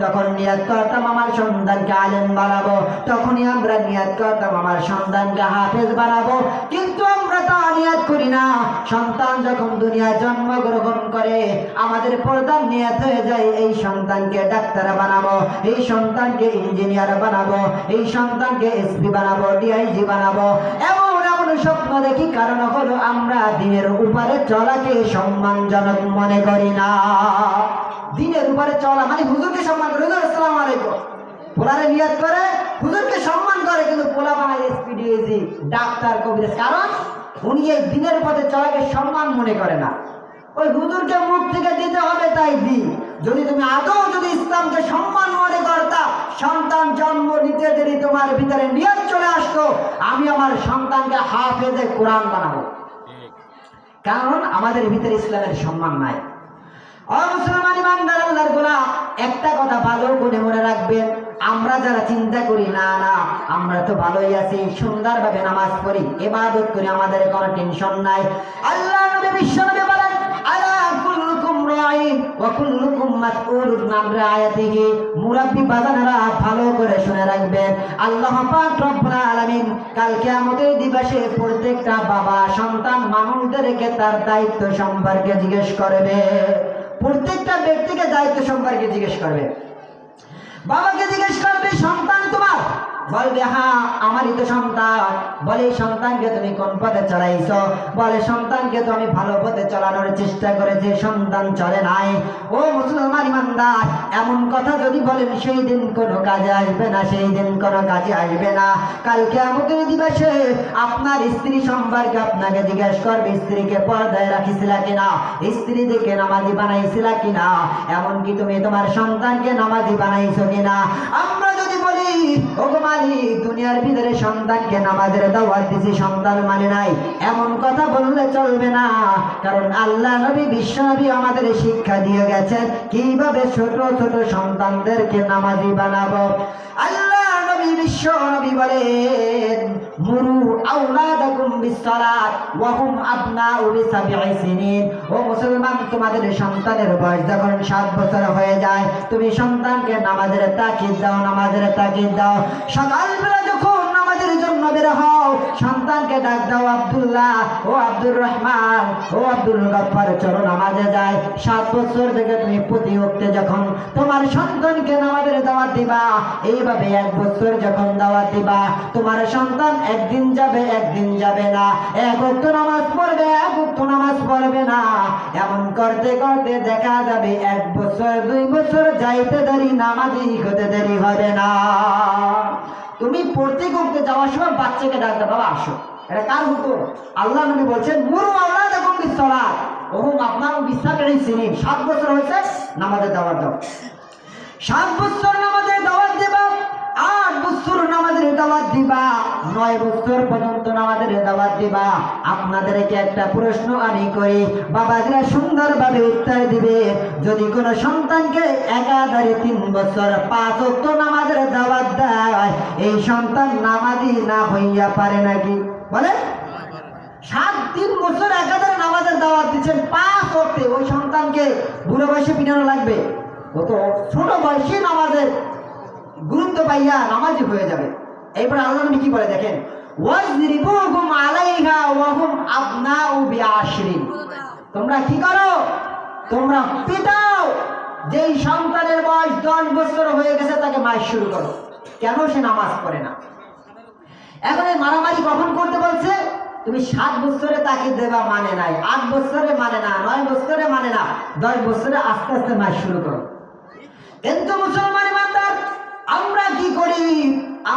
তখন নিয়াত করতাম আমার সন্তানকে আলেম বানাবো, তখনই আমরা নিয়াত করতাম আমার সন্তানকে হাফেজ বানাবো। কিন্তু আমরা তা নিয়াত করি না। সন্তান যখন দুনিয়ায় জন্মগ্রহণ করে আমাদের প্রধান নিয়ত হয়ে যায় এই সন্তানকে ডাক্তার বানাবো, এই সন্তানকে ইঞ্জিনিয়ার বানাবো, এই সন্তানকে এসপি বানাবো, ডিআইজি বানাবো। এমন স্বপ্ন দেখি, কারণ হলো আমরা দিনের উপরে চলাকে সম্মানজনক মনে করি না। দিনের উপরে চলা মানে হুজুরকে সম্মান করে, হুজুর আসসালামু আলাইকুম পোলারে নিয়ত করে, হুজুরকে সম্মান করে, কিন্তু পোলা বানায় এসপি ডিআইজি ডাক্তার কবিরাজ, কারণ উনি এই দিনের পথে চলাকে সম্মান মনে করে না। ওই হুজুরকে মুখ থেকে দিতে হবে তাই দি। যদি তুমি আদৌ যদি ইসলামকে সম্মান মনে করতা, সন্তান জন্ম নিতে দেরি তোমার ভিতরে নিয়ত চলে আসতো আমি আমার সন্তানকে হাফেজে কোরআন বানাবো, কারণ আমাদের ভিতরে ইসলামের সম্মান নাই। ও মুসলমান ইমানদার আল্লাহর গোলাম, একটা কথা ভালো করে মনে রাখবেন, আমরা যারা চিন্তা করি না না আমরা তো ভালোই আছি, সুন্দরভাবে নামাজ পড়ি, ইবাদত করি, আমাদের কোনো টেনশন নাই। আল্লাহ নবী বিশ্বনবী বলেন আলা কুল্লুকুম রাঈন ওয়া কুল্লুকুম মাসউলুন আন রায়াতিহি। মুরাব্বি বাজানেরা ভালো করে শুনে রাখবেন, আল্লাহ পাক রব্বুল আলামিন কাল কিয়ামতের দিবসে প্রত্যেকটা বাবা সন্তান মানুষদেরকে তার দায়িত্ব সম্পর্কে জিজ্ঞেস করবে। প্রত্যেকটা ব্যক্তিকে দায়িত্ব সম্পর্কে জিজ্ঞেস করবে। বাবাকে জিজ্ঞেস করবে সন্তান তোমার বলবে হ্যাঁ আমারই তো সন্তান। বলে সন্তানকে তুমি কোন পথে চড়াইছো? বলে সন্তানকে তো আমি ভালো পথে চলানোর চেষ্টা করেছি, সন্তান চলে নাই। ও মুসলমান ইমানদার, এমন কথা যদি বলেন সেই দিন কোনো কাজে আসবে না, সেই দিন কোনো কাজে আসবে না। কালকে আমাদের দিবসে আপনার স্ত্রী সম্পর্কে আপনাকে জিজ্ঞেস করবে, স্ত্রীকে পর্দায় রাখিছিলা কিনা, স্ত্রী দিকে নামাজি বানাইছিলা কিনা, এমনকি তুমি তোমার সন্তানকে নামাজি বানাইছো কিনা। আমরা যদি বলি ওগো মালিক দুনিয়ার ভিতরে সন্তানকে নামাজের দাওয়াত দিছি, সন্তান মানে নাই, এমন কথা বললে চলবে না। কারণ আল্লাহ নবী বিশ্ব নবী আমাদের শিক্ষা দিয়ে গেছেন কিভাবে ছোট ছোট সন্তানদেরকে নামাজি বানাবো। আল্লাহ নবী বিশ্ব নবী বলেন মুরু আওলাদাকুম বিসসালাত ওয়া হুম আবনাউ বিসাবঈ সিনিন। ও মুসলমান, তোমাদের সন্তানের বয়স যখন 7 বছর হয়ে যায় তুমি সন্তানকে নামাজের তাকিদ দাও, নামাজের তাকিদ দাও। সকালবেলা যখন নামাজের জন্য বের হও সন্তানকে ডাক দাও, আব্দুল্লাহ, ও আব্দুর রহমান, ও আব্দুল গফফার, চলো নামাজে যাই। 7 বছর থেকে তুমি প্রতি ওয়াক্তে যখন তোমার সন্তানকে নামাজের দাওয়াত দিবা, এইভাবে 1 বছর যখন দাওয়াত দিবা তোমার সন্তান একদিন যাবে একদিন যাবে না, 1 ওয়াক্ত নামাজ পড়বে 1 ওয়াক্ত নামাজ পড়বে না। এমন করতে করতে দেখা যাবে 1 বছর 2 বছর যাইতে দেরি, নামাজি হতে দেরি হবে না। তুমি পড়তে করতে যাওয়ার সময় বাচ্চাকে ডাক দাও, বাবা আসো। এটা কার হুকুম? আল্লাহ নবী বলছেন মুরু আওলাদাকুম বিসসালাত ওয়া হুম আবনাউ বিসাবঈ সিনিন। 7 বছর হয়েছে নামাজের দাওয়াত দাও। 7 বছর নামাজের দাওয়াত দিবা, 8 বছর নামাজের দাওয়াত দিবা, 9 বছর পর্যন্ত নামাজের দাওয়াত দিবা। আপনাদেরকে একটা প্রশ্ন আমি করি, বাবাজিরা সুন্দরভাবে উত্তর দিবে। যদি কোনো সন্তানকে একাধারে 3 বছর 5 ওয়াক্ত নামাজের দাওয়াত দেয়, এই সন্তান নামাজি না হইয়া পারে নাকি? বলে 3 বছর একাধারে নামাজের দাওয়াত দিচ্ছেন 5 ওয়াক্তে, ওই সন্তানকে বুড়ো বয়সে পিটানো লাগবে? ও তো ছোট বয়সে নামাজের গুরুত্ব পাইয়া নামাজি হয়ে যাবে। এরপর আল্লাহ নবী কি বলে দেখেন, ওয়াজরিবুহুম আলাইহা ওয়া হুম আবনাউ বিআশরিন। তোমরা কি করো? তোমরা পিটাও। যেই সন্তানের বয়স 10 বছর হয়ে গেছে তাকে মার শুরু করো। কেন? সে নামাজ পড়ে না। এখন এই মারামারি কখন করতে বলছে? তুমি 7 বছরে তাকে দেবা মানে নাই, 8 বছরে মানে না, 9 বছরে মানে না, 10 বছরে আস্তে আস্তে মার শুরু করো। কিন্তু মুসলমান ইমানদার আমরা কি করি?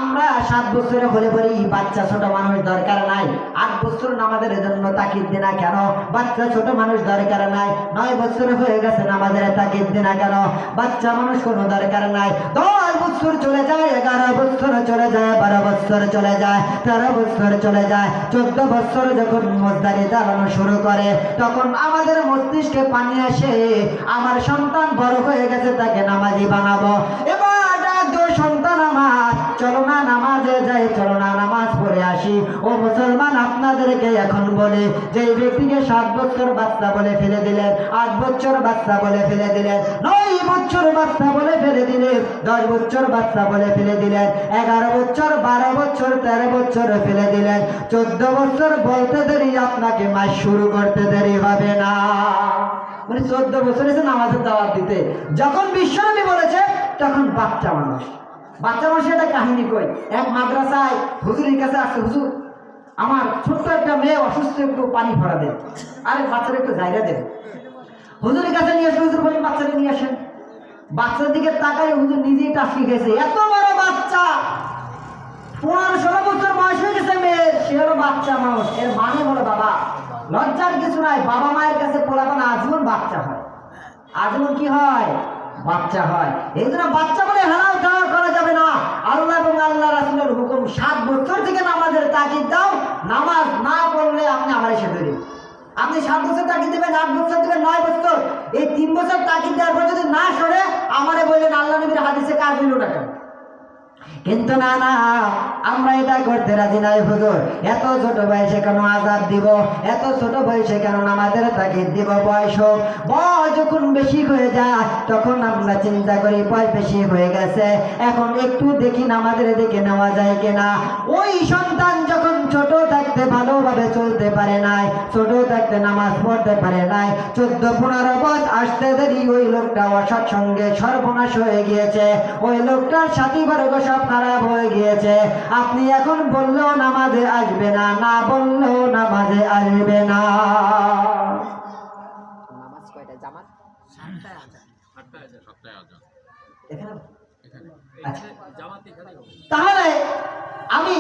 আমরা 7 বছরে হলে বলি বাচ্চা ছোট মানুষ দরকার নাই, 8 বছর নামাজের জন্য তাকিদ দে না কেন? বাচ্চা ছোট মানুষ দরকার নাই, 9 বছর হয়ে গেছে নামাজের তাকিদ দে না কেন? বাচ্চা মানুষ কোনো দরকার নাই। 10 বছর চলে যায়, 11 বছর চলে যায়, 12 বছর চলে যায়, 13 বছর চলে যায়, 14 বছর যখন মজদারি দাঁড়ানো শুরু করে তখন আমাদের মস্তিষ্কে পানি আসে, আমার সন্তান বড় হয়ে গেছে, তাকে নামাজি বানাবো। এবার সন্তান আমার চলো না নামাজে যাই, চলো না নামাজ পড়ে আসি। ও মুসলমান, আপনাদেরকে এখন বলে যে ব্যক্তিকে 7 বছর বাচ্চা বলে ফেলে দিলেন, 8 বছর বাচ্চা বলে ফেলে দিলেন, 9 বছর বাচ্চা বলে ফেলে দিলেন, 10 বছর বাচ্চা বলে ফেলে দিলেন, 11 বছর 12 বছর 13 বছর ফেলে দিলেন, 14 বছর বলতে দেরি, আপনাকে মাস শুরু করতে দেরি হবে না। মানে 14 বছর এসে নামাজের দাওয়াত দিতে যখন বিশ্বনবী বলেছে তখন বাচ্চা মানুষ। বাচ্চা মানুষের একটা কাহিনী কই। এক মাদ্রাসায় হুজুরের কাছে আসছে, হুজুর আমার ছোট্ট একটা মেয়ে অসুস্থ, একটু পানি ভরা দেন, আরে বাচ্চারা একটু জায়গা দেন। হুজুরের কাছে নিয়ে আসে, হুজুর বলেন বাচ্চাকে নিয়ে আসেন। বাচ্চার দিকে তাকায় হুজুর নিজেই টাসকি গেছে, এত বড় বাচ্চা, 15-16 বছর বয়স হয়ে গেছে মেয়ের, সে হলো বাচ্চা মানুষ। এর মানে হলো বাবা লজ্জার কিছু নাই, বাবা মায়ের কাছে পোলাপান আজীবন বাচ্চা হয়, আজীবন কি হয়? বাচ্চা হয়। এই জন্য বাচ্চা বলে হারাম খাওয়া করা যাবে না। আল্লাহ এবং আল্লাহ রাসূলের হুকুম 7 বছর থেকে নামাজের তাকিদ দাও, নামাজ না পড়লে আপনি আমার এসে ধরি। আপনি 7 বছর তাকিদ দেবেন, 8 বছর দেবেন, 9 বছর, এই 3 বছর তাকিদ দেওয়ার পর যদি না সরে আমারে বললেন আল্লাহ নবীর হাদিসে কাজ হইল না কেন? কিন্তু না না, আমরা এটা করতে রাজি নাই। হুজুর এত ছোট বয়সে কেন আযাব দিব, এত ছোট বয়সে কেন নামাজের তাকিদ দিব? বয়স যখন বেশি হয়ে যায় তখন আমরা চিন্তা করি বয়স বেশি হয়ে গেছে, এখন একটু দেখি নামাজের দিকে নেওয়া যায় কিনা। ওই সন্তান যখন ছোট থাকতে ভালোবাসে ভালোভাবে চলতে পারে নাই, ছোট থাকতে নামাজ পড়তে পারে নাই, 14-15 বছর আসতে দেরি ওই লোকটা অসৎসঙ্গে সর্বনাশ হয়ে গিয়েছে, ওই লোকটার সাথী বর্গ সব খারাপ হয়ে গিয়েছে। আপনি এখন বললেও নামাজে আসবে না, না বললেও নামাজে আসবে না। নামাজ কয়টা জামাত? 7টায় আজান। তাহলে আমি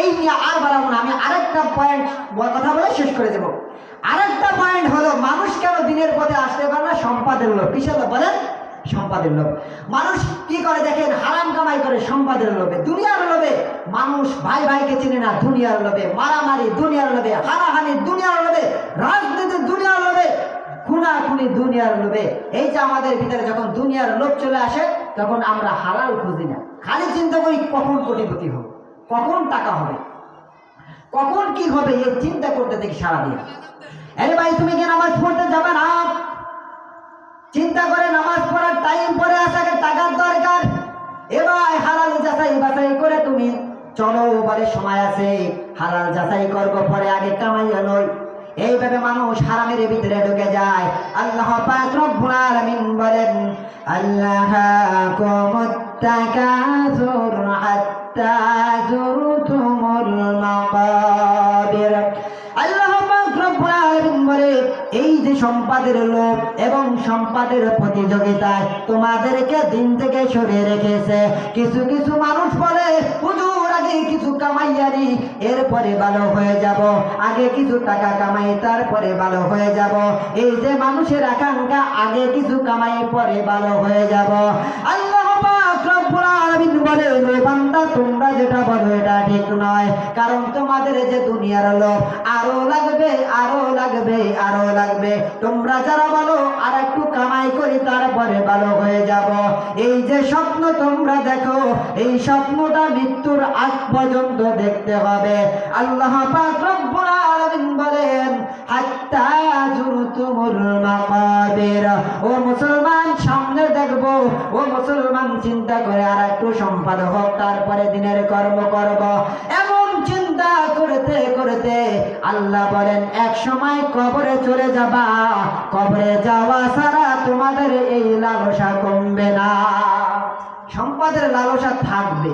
এই নিয়ে আর বাড়াবো না, আমি আরেকটা পয়েন্ট কথা বলে শেষ করে দেব। আরেকটা পয়েন্ট হলো, মানুষ কেন দিনের পথে আসতে পারে না? সম্পদের লোভ। কিসের লোভ বলেন? সম্পদের লোভ। মানুষ কি করে দেখেন, হারাম কামাই করে সম্পদের লোভে, দুনিয়ার লোভে। মানুষ ভাই ভাইকে চিনে না দুনিয়ার লোভে, মারামারি দুনিয়ার লোভে, হানাহানি দুনিয়ার লোভে, রাজনীতি দুনিয়ার লোভে, খুনাখুনি দুনিয়ার লোভে। এই যে আমাদের ভিতরে যখন দুনিয়ার লোভ চলে আসে, তখন আমরা হালাল খুঁজি না, খালি চিন্তা করি কখন কোটিপতি হবে, কখন টাকা হবে, কখন কি হবে, এই চিন্তা করতে দেখি সারাদিন। আরে ভাই তুমি কি নামাজ পড়তে যাবে না? চিন্তা করে নামাজ পড়ার টাইম পরে আসাকে টাকার দরকার। এবার হালাল যাচাই বাছাই করে তুমি চলো, বলে সময় আছে, হালাল যাচাই করবো পরে, আগে কামাইয়া নয়। এইভাবে মানুষ হারামের ভিতরে ঢুকে যায়। আল্লাহ পাক রব্বুল আলামিন বলেন, আল্লাহাকুমুত তাকাসুর হাত্তা যুরতুমুল মাকাবির। আল্লাহ পাক রব্বুল আলামিন বলে, এই যে সম্পদের লোভ এবং সম্পদের প্রতিযোগিতায় তোমাদেরকে দিন থেকে সরিয়ে রেখেছে। কিছু কিছু মানুষ বলে, হুজুর আগে কিছু কামাইয়ারি, এরপরে ভালো হয়ে যাব, আগে কিছু টাকা কামাই তারপরে ভালো হয়ে যাব। এই যে মানুষের আকাঙ্ক্ষা, আগে কিছু কামাই পরে ভালো হয়ে যাব। আল্লাহ পাক রব্বুল আলামিন বলে, ওরে বান্দা তোমরা যেটা বলো এটা ঠিক নয়, কারণ তোমাদের যে দুনিয়ার লোভ, আরো লাগবে, আরো লাগবে, আরো লাগবে। তোমরা যারা বলো আর একটু কামাই করি তারপরে ভালো হয়ে যাব, এই যে স্বপ্ন তোমরা দেখো, এই স্বপ্নটা মৃত্যুর আগ পর্যন্ত দেখতে হবে। আল্লাহ পাক রব্বুল আলামিন বলেন, হাত্তা যুরতুমুল মাকাবির। ও মুসলমান, সামনে দেখবো, ও মুসলমান চিন্তা করে আর একটু সম্পদ হোক তারপরে দিনের কর্ম করব, এমন চিন্তা করতে করতে আল্লাহ বলেন, এক সময় কবরে চলে যাবা, কবরে যাওয়া ছাড়া তোমাদের এই লালসা কমবে না, সম্পদের লালসা থাকবে।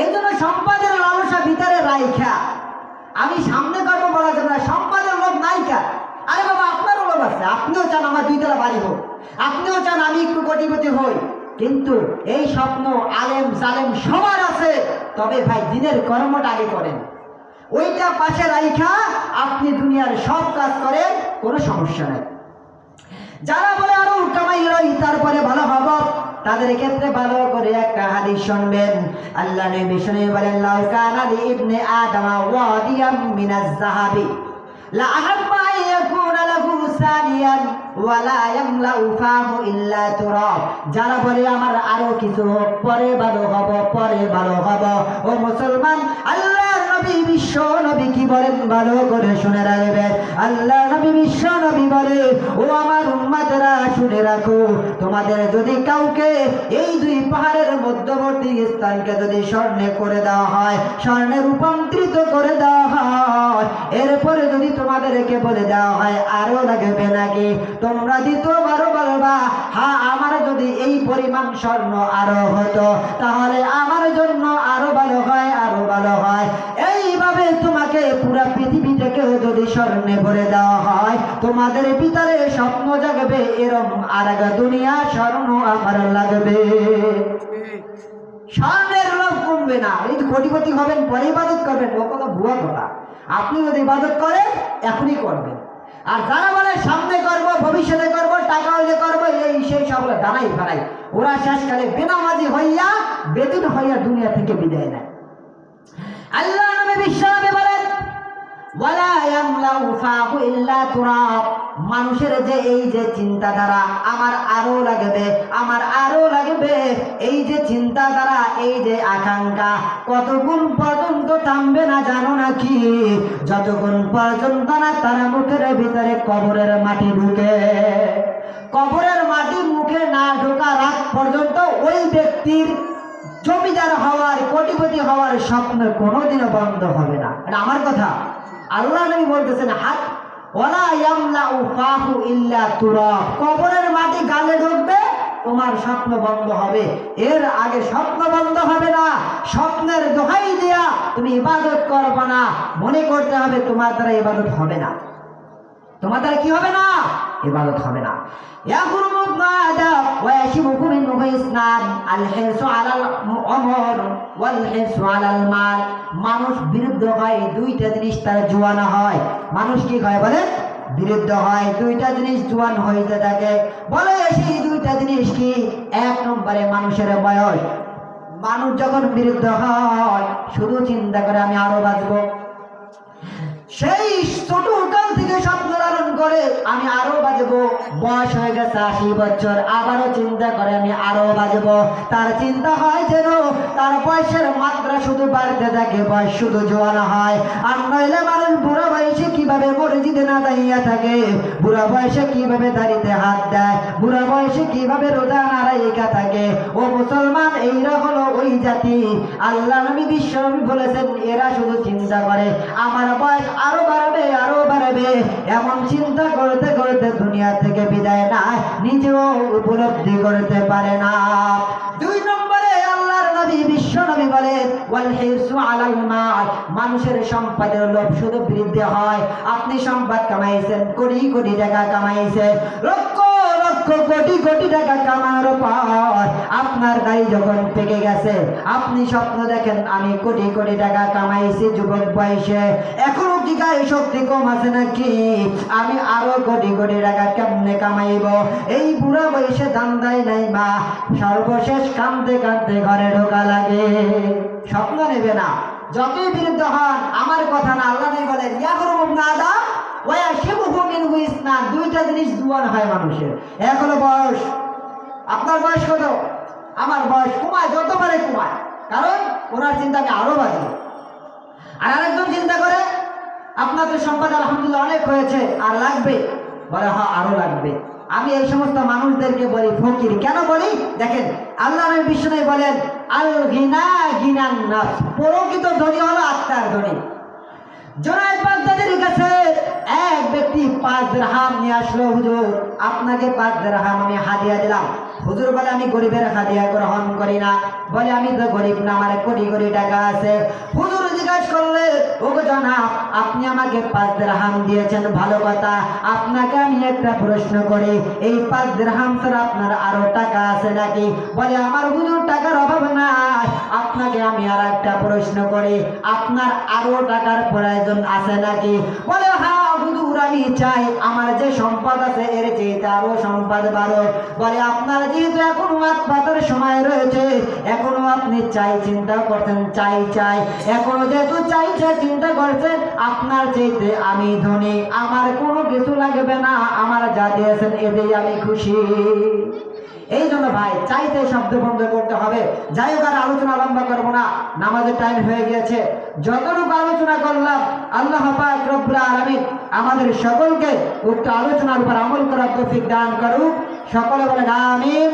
এই জন্য সম্পদের লালসা ভিতরে রাইখা আমি সামনে করবো বলা যাবে না, সম্পদের লোভ নাইকা। আরে বাবা, আপনারও লোভ আছে, আপনিও চান আমার 2 তলা বাড়ি হোক, আপনিও চান আমি একটু কোটিপতি হই, কিন্তু এই স্বপ্ন আলেম জালেম সবার আছে। তবে ভাই দিনের কর্মটা আগে করেন, ওইটা পাশে রাইখা আপনি দুনিয়ার সব কাজ করেন, কোনো সমস্যা নাই। যারা বলে আরো কামাই লই তারপরে ভালো হব, তাদের ক্ষেত্রে ভালো করে একটা হাদিস শুনবেন। আল্লাহ নবী শুনে বলেন, লাউ কানা লি ইবনে আদম ওয়াদিয়াম মিনাজ যাহাবি লা আহাব্বা আন ইয়াকুনা লাহু সানিয়ান ওয়া লা ইয়ামলাউ ফাহু ইল্লা তুরাব। যারা বলে আমার আরো কিছু হোক, পরে ভালো হব, পরে ভালো হব, ও মুসলমান, আল্লাহ নবী বিশ্ব নবী কি বলেন ভালো করে শুনে রাখবেন। আল্লাহ নবী বিশ্ব নবী বলে, ও আমার উম্মতেরা শুনে রাখো, তোমাদের যদি কাউকে এই 2 পাহাড়ের মধ্যবর্তী স্থানকে যদি স্বর্ণে করে দেওয়া হয়, স্বর্ণে রূপান্তরিত করে দেওয়া হয়, এরপরে যদি তোমাদেরকে বলে দেওয়া হয় আরো লাগবে নাকি, তোমরা দ্বিতীয়বারও বলবা, হ্যাঁ আমার যদি এই পরিমাণ স্বর্ণ আরো হতো তাহলে আমার জন্য আরো ভালো হয়, আরো ভালো হয়। এইভাবে তোমাকে পুরো পৃথিবীটাকেও যদি স্বর্ণে ভরে দেওয়া হয়, তোমাদের ভিতরে স্বপ্ন জাগবে এরকম আর এক দুনিয়া স্বর্ণ আমার লাগবে, স্বর্ণের লোভ কমবে না। এই কোটিপতি হবেন পরে ইবাদত করবেন, ও কথা ভুয়া কথা। আপনি যদি ইবাদত করেন এখনই করবেন, আর যারা বলে সামনে করবো, ভবিষ্যতে করবো, টাকা হইলে করবো, এই সেই সব দাঁড়াই ফাড়াই, ওরা শেষকালে বেনামাজি হইয়া বেদিন হইয়া দুনিয়া থেকে বিদায় নেয়। আল্লাহ নবী বিশ্বনবী বলেন, ওয়ালা ইয়ামলাউ ফাহু ইল্লা তুরাব। মানুষের যে এই যে চিন্তাধারা, আমার আরো লাগবে, আমার আরো লাগবে, এই যে চিন্তাধারা, এই যে আকাঙ্ক্ষা, কতক্ষণ পর্যন্ত থামবে না জানো নাকি? যতক্ষণ পর্যন্ত না তার মুখের ভিতরে কবরের মাটি ঢুকে। কবরের মাটি মুখে না ঢোকার আগ পর্যন্ত ওই ব্যক্তির জমিদার হওয়ার, কোটিপতি হওয়ার স্বপ্ন কোনোদিনও বন্ধ হবে না। এটা আমার কথা। আল্লাহ নবী বলতেছেন, হাত ওয়ালা ইয়ামলাউ ফাহু ইল্লা তুরাব, কবরের মাটি গালে ঢুকবে, তোমার স্বপ্ন বন্ধ হবে। এর আগে স্বপ্ন বন্ধ হবে না। স্বপ্নের দোহাই দিয়া তুমি ইবাদত করবে না, মনে করতে হবে তোমার দ্বারা ইবাদত হবে না। তোমার দ্বারা কি হবে না? ইবাদত হবে না। ইয়াকুরু মাদা ওয়া ইয়াশিবুকু মিনহু ইসনান আল হিরসু আলাল উমর ওয়াল হিরসু আলাল মাল। মানুষ বিরুদ্ধ হয় দুইটা জিনিস তার জোয়ান হয়। মানুষ কি হয় বলে? বিরুদ্ধ হয়, দুইটা জিনিস জোয়ান হইতে থাকে। বলে সেই দুইটা জিনিস কি? এক নম্বরে মানুষের বয়স। মানুষ যখন বিরুদ্ধ হয় শুধু চিন্তা করে আমি আরো বাঁচবো। সেই ছোটকাল থেকে স্বপ্ন লালন করে আমি আরো বাঁচবো। বয়স হয়ে গেছে 80 বছর, আবারও চিন্তা করে আমি আরো বাঁচবো। তার চিন্তা হয় যেন তার বয়সের মাত্রা শুধু বাড়তে থাকে, বয়স শুধু জোয়ান হয়। আর নইলে মানুষ বুড়া বয়সে কিভাবে মসজিদে না দাঁড়িয়ে থাকে, বুড়া বয়সে কিভাবে দাড়িতে হাত দেয়, বুড়া বয়সে কিভাবে রোজা না রাখা থাকে। ও মুসলমান, এইরা হলো ওই জাতি। আল্লাহ নবী বিশ্বনবী বলেছেন, এরা শুধু চিন্তা করে আমার বয়স আরো বাড়বে, আরো বাড়বে। এমন চিন্তা করতে করতে দুনিয়া থেকে বিদায় না, নিজেও উপলব্ধি করতে পারে না। দুই নম্বরে আল্লাহর নবী বিশ্বনবী বলেন, ওয়াল হিরসু আলাল মাল, মানুষের সম্পদের লোভ শুধু বৃদ্ধি হয়। আপনি সম্পদ কামাইছেন, কোটি কোটি টাকা কামাইছেন, লক্ষ লক্ষ কোটি কোটি টাকা কামানোর পর আপনার গাড়ি যখন পেকে গেছে, আপনি স্বপ্ন দেখেন আমি কোটি কোটি টাকা কামাইছি যুবক বয়সে, এখনো কি গায়ে শক্তি কম আছে নাকি? আমি আরো কোটি কোটি টাকা কেমনে কামাইব? এই বুড়া বয়সে ধান্দাই নাই মা, সর্বশেষ কাঁদতে কাঁদতে ঘরে ঢোকা লাগে। স্বপ্ন নেবে না। যতই বিরুদ্ধ হন, আমার কথা না, আল্লাহ নবী বলেন, ইয়াকুরু নাদা ওয়া ইয়াশিবুহু মিনহু ইসনান, দুইটা জিনিস জোয়ান হয় মানুষের। এক হলো বয়স। আপনার বয়স কত? আমার বয়স কমায়, যত পারে কমায়, কারণ ওনার চিন্তা আমি আরো বাঁচবো। আর আরেকজন চিন্তা করে আপনার তো সম্পদ আলহামদুলিল্লাহ অনেক হয়েছে, আর লাগবে, বলে হ্যাঁ আরো লাগবে। আমি এই সমস্ত মানুষদেরকে বলি ফকির। কেন বলি? দেখেন, আল্লাহ নবী বিশ্বনবী বলেন, আল গিনা গিনান নাস, প্রকৃত ধনী হলো আত্মার ধনী। জুনায়েদ বাগদাদির কাছে এক ব্যক্তি 5 দিরহাম নিয়ে আসলো, হুজুর আপনাকে 5 দিরহাম আমি হাদিয়া দিলাম। হুজুর বলে, আমি গরিবের হাদিয়া গ্রহণ করি না। বলে, আমি তো গরিব না, আমার কোটি কোটি টাকা আছে। হুজুর জিজ্ঞাসা করলে, ওগো জনাব, আপনি আমাকে 5 দিরহাম দিয়েছেন, ভালো কথা, আপনাকে আমি একটা প্রশ্ন করি, এই 5 দিরহাম ছাড়া আপনার আরো টাকা আছে নাকি? বলে, আমার হুজুর টাকার অভাব নাই। আপনাকে আমি আর একটা প্রশ্ন করি, আপনার আরো টাকার প্রয়োজন আছে নাকি? বলে, হ্যাঁ হুজুর, আমি চাই আমার যে সম্পদ আছে এর চেয়ে আরো সম্পদ বাড়ো। বলে, আপনার যেহেতু এখনো মাত পাতার সময় রয়েছে, এখনো আপনি চাই চিন্তা করছেন, চাই চাই, এখনো যেহেতু চাই চাই চিন্তা করছেন, আপনার চাইতে আমি ধনী, আমার কোনো কিছু লাগবে না, আমার যা দিয়েছেন এতেই আমি খুশি। এই জন্য ভাই, চাইতে শব্দ বন্ধ করতে হবে। যাই হোক, আর আলোচনা লম্বা করবো না, নামাজের টাইম হয়ে গিয়েছে। যতটুকু আলোচনা করলাম, আল্লাহ পাক রব্বুল আলামিন আমাদের সকলকে উক্ত আলোচনার উপর আমল করার তৌফিক দান করুক। সকলে বলেন আমিন।